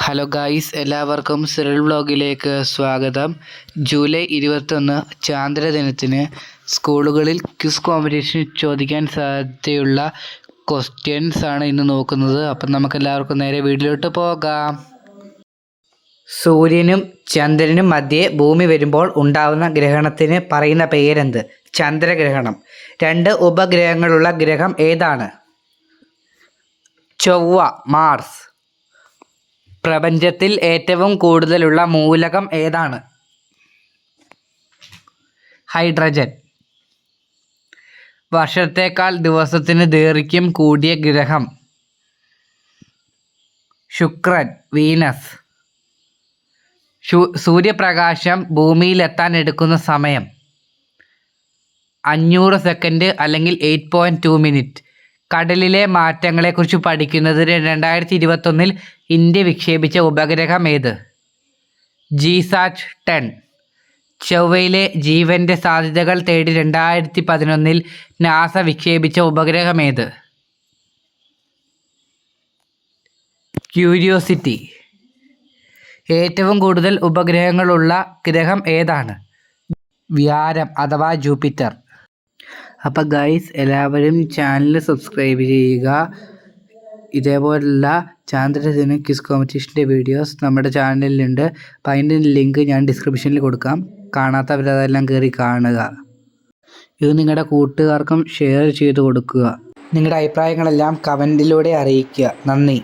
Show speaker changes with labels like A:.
A: Hello guys, എല്ലാവർക്കും Cyril വ്ളോഗിലേക്ക് സ്വാഗതം. ജൂലൈ 21 ചാന്ദ്രദിനത്തിന് സ്കൂളുകളിൽ ക്വിസ് കോമ്പറ്റീഷൻ ചോദിക്കാൻ സാധ്യതയുള്ള ക്വസ്റ്റ്യൻസ് ആണ് ഇന്ന് നോക്കുന്നത്. അപ്പം നമുക്കെല്ലാവർക്കും നേരെ വീഡിയോയിലോട്ട് പോകാം. സൂര്യനും ചന്ദ്രനും മധ്യേ ഭൂമി വരുമ്പോൾ ഉണ്ടാവുന്ന ഗ്രഹണത്തിന് പറയുന്ന പേരെന്ത്? ചന്ദ്രഗ്രഹണം. 2 ഉപഗ്രഹങ്ങളുള്ള ഗ്രഹം ഏതാണ്? ചൊവ്വ, മാർസ്. പ്രപഞ്ചത്തിൽ ഏറ്റവും കൂടുതലുള്ള മൂലകം ഏതാണ്? ഹൈഡ്രജൻ. വർഷത്തേക്കാൾ ദിവസത്തിന് ദൈർഘ്യം കൂടിയ ഗ്രഹം? ശുക്രൻ, വീനസ്. സൂര്യപ്രകാശം ഭൂമിയിലെത്താൻ എടുക്കുന്ന സമയം? 500 സെക്കൻഡ് അല്ലെങ്കിൽ 8.2 മിനിറ്റ്. കടലിലെ മാറ്റങ്ങളെക്കുറിച്ച് പഠിക്കുന്നതിന് 2021 ഇന്ത്യ വിക്ഷേപിച്ച ഉപഗ്രഹം ഏത്? GSAT-10. ചൊവ്വയിലെ ജീവൻ്റെ സാധ്യതകൾ തേടി 2011 നാസ വിക്ഷേപിച്ച ഉപഗ്രഹം ഏത്? ക്യൂരിയോസിറ്റി. ഏറ്റവും കൂടുതൽ ഉപഗ്രഹങ്ങളുള്ള ഗ്രഹം ഏതാണ്? വ്യാഴം അഥവാ ജൂപ്പിറ്റർ. അപ്പോൾ ഗൈസ്, എല്ലാവരും ചാനൽ സബ്സ്ക്രൈബ് ചെയ്യുക. ഇതേപോലുള്ള ചാന്ദ്രദിന ക്വിസ് കോമ്പറ്റീഷൻ്റെ വീഡിയോസ് നമ്മുടെ ചാനലിലുണ്ട്. അപ്പോൾ അതിൻ്റെ ലിങ്ക് ഞാൻ ഡിസ്ക്രിപ്ഷനിൽ കൊടുക്കാം. കാണാത്തവരതെല്ലാം കയറി കാണുക. ഇത് നിങ്ങളുടെ കൂട്ടുകാർക്കും ഷെയർ ചെയ്ത് കൊടുക്കുക. നിങ്ങളുടെ അഭിപ്രായങ്ങളെല്ലാം കമൻറ്റിലൂടെ അറിയിക്കുക. നന്ദി.